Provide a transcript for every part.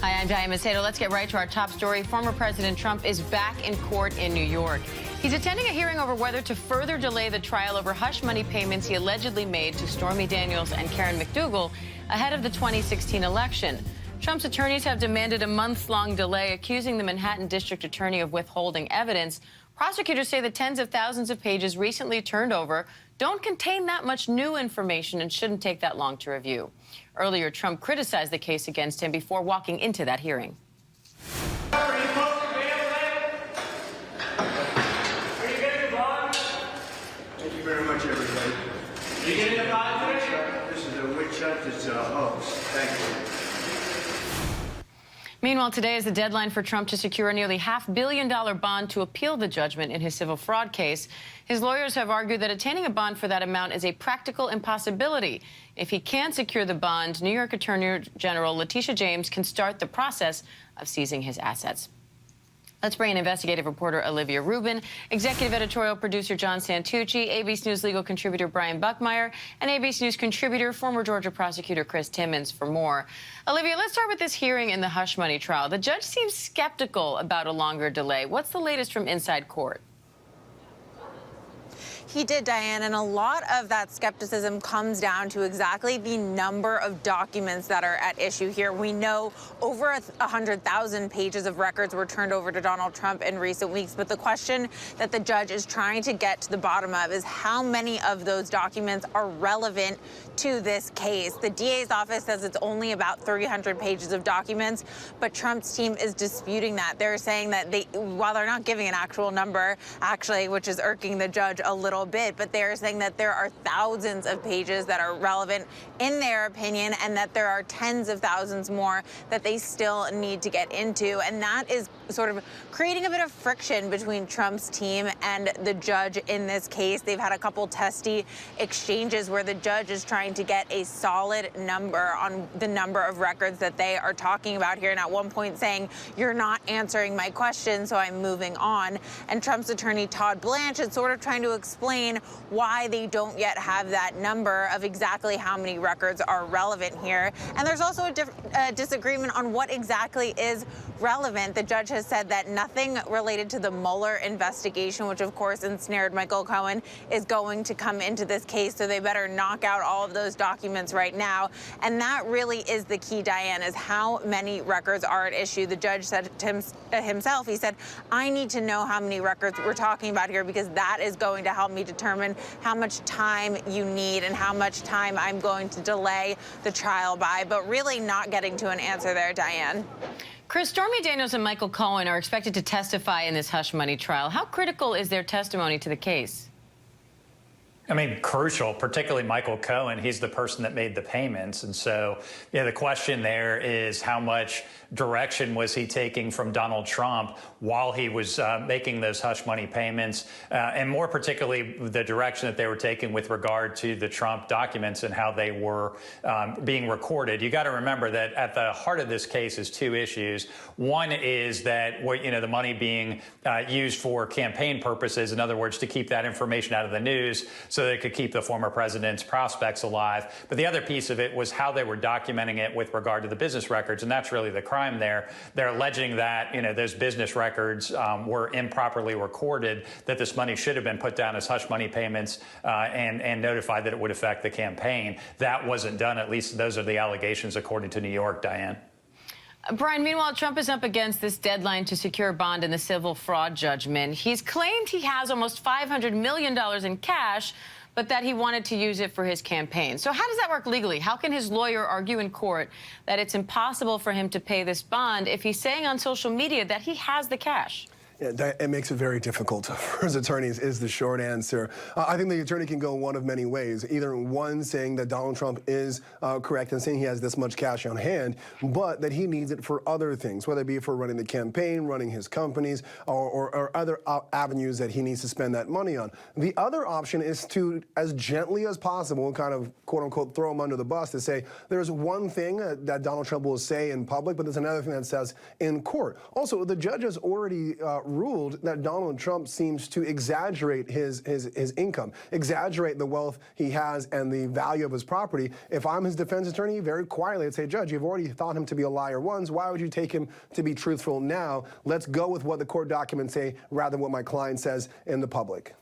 Hi, I'm Diane Macedo. Let's get right to our top story. Former President Trump is back in court in New York. He's attending a hearing over whether to further delay the trial over hush money payments he allegedly made to Stormy Daniels and Karen McDougal ahead of the 2016 election. Trump's attorneys have demanded a months-long delay, accusing the Manhattan District Attorney of withholding evidence. Prosecutors say the tens of thousands of pages recently turned over don't contain that much new information and shouldn't take that long to review. Earlier, Trump criticized the case against him before walking into that hearing. Are you getting the bond? Thank you very much, everybody. Are you getting the bond today? This is a witch hunt. It's a hoax. Thank you. Meanwhile, today is the deadline for Trump to secure a nearly $500 million bond to appeal the judgment in his civil fraud case. His lawyers have argued that attaining a bond for that amount is a practical impossibility. If he can't secure the bond, New York Attorney General Letitia James can start the process of seizing his assets. Let's bring in investigative reporter Olivia Rubin, executive editorial producer John Santucci, ABC News legal contributor Brian Buckmeyer, and ABC News contributor, former Georgia prosecutor Chris Timmons for more. Olivia, let's start with this hearing in the hush money trial. The judge seems skeptical about a longer delay. What's the latest from inside court? He did, Diane, and a lot of that skepticism comes down to exactly the number of documents that are at issue here. We know over 100,000 pages of records were turned over to Donald Trump in recent weeks, but the question that the judge is trying to get to the bottom of is how many of those documents are relevant to this case. The DA's office says it's only about 300 pages of documents, but Trump's team is disputing that. They're saying that while they're not giving an actual number, actually, which is irking the judge a little bit, but they're saying that there are thousands of pages that are relevant in their opinion, and that there are tens of thousands more that they still need to get into. And that is sort of creating a bit of friction between Trump's team and the judge in this case. They've had a couple testy exchanges where the judge is trying to get a solid number on the number of records that they are talking about here, and at one point saying, "You're not answering my question, so I'm moving on." And Trump's attorney Todd Blanche is sort of trying to explain why they don't yet have that number of exactly how many records are relevant here. And there's also a disagreement on what exactly is relevant. The judge has said that nothing related to the Mueller investigation, which of course ensnared Michael Cohen, is going to come into this case, so they better knock out all of those documents right now. And that really is the key, Diane, is how many records are at issue. The judge said to himself, he said, "I need to know how many records we're talking about here, because that is going to help me determine how much time you need and how much time I'm going to delay the trial by," but really not getting to an answer there, Diane. Chris, Stormy Daniels and Michael Cohen are expected to testify in this hush money trial. How critical is their testimony to the case? I mean, crucial, particularly Michael Cohen. He's the person that made the payments. And so, the question there is how much direction was he taking from Donald Trump while he was making those hush money payments, and more particularly the direction that they were taking with regard to the Trump documents and how they were being recorded. You got to remember that at the heart of this case is two issues. One is that the money being used for campaign purposes, in other words, to keep that information out of the news, so they could keep the former president's prospects alive. But the other piece of it was how they were documenting it with regard to the business records, and that's really the crime there. They're alleging that those business records were improperly recorded, that this money should have been put down as hush money payments and notified that it would affect the campaign. That wasn't done. At least those are the allegations according to New York, Diane. Brian, meanwhile, Trump is up against this deadline to secure a bond in the civil fraud judgment. He's claimed he has almost $500 million in cash, but that he wanted to use it for his campaign. So how does that work legally? How can his lawyer argue in court that it's impossible for him to pay this bond if he's saying on social media that he has the cash? Yeah, it makes it very difficult for his attorneys, is the short answer. I think the attorney can go one of many ways. Either one, saying that Donald Trump is correct in saying he has this much cash on hand, but that he needs it for other things, whether it be for running the campaign, running his companies, or other avenues that he needs to spend that money on. The other option is to, as gently as possible, kind of, quote unquote, throw him under the bus to say, there's one thing that Donald Trump will say in public, but there's another thing that says in court. Also, the judge has already ruled that Donald Trump seems to exaggerate his income, exaggerate the wealth he has and the value of his property. If I'm his defense attorney, very quietly I'd say, Judge, you've already thought him to be a liar once. Why would you take him to be truthful now? Let's go with what the court documents say rather than what my client says in the public.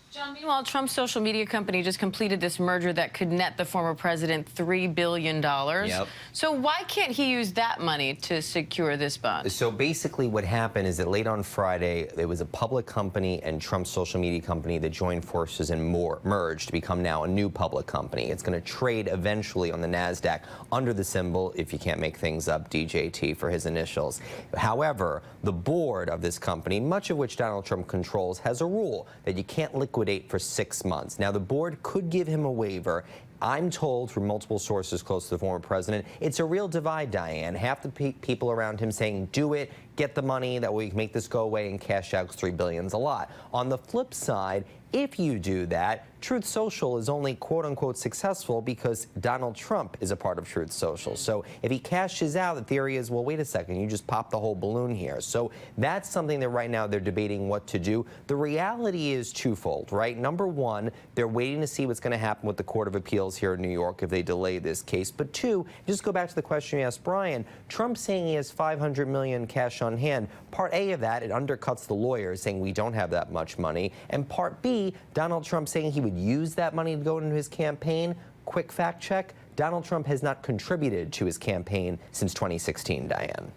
John, meanwhile, Trump's social media company just completed this merger that could net the former president $3 billion. Yep. So why can't he use that money to secure this bond? So basically what happened is that late on Friday, there was a public company and Trump's social media company that joined forces and merged to become now a new public company. It's going to trade eventually on the NASDAQ under the symbol, if you can't make things up, DJT for his initials. However, the board of this company, much of which Donald Trump controls, has a rule that you can't liquidate for 6 months. Now, the board could give him a waiver. I'm told from multiple sources close to the former president, it's a real divide, Diane. Half the people around him saying, do it, get the money, that way we can make this go away and cash out $3 billion is a lot. On the flip side, if you do that, Truth Social is only quote-unquote successful because Donald Trump is a part of Truth Social. So if he cashes out, the theory is, well, wait a second, you just popped the whole balloon here. So that's something that right now they're debating what to do. The reality is twofold, right? Number one, they're waiting to see what's going to happen with the Court of Appeals here in New York if they delay this case. But two, just go back to the question you asked Brian, Trump saying he has $500 million cash on hand. Part A of that, it undercuts the lawyers saying we don't have that much money. And part B, Donald Trump saying he would use that money to go into his campaign. Quick fact check, Donald Trump has not contributed to his campaign since 2016, Diane.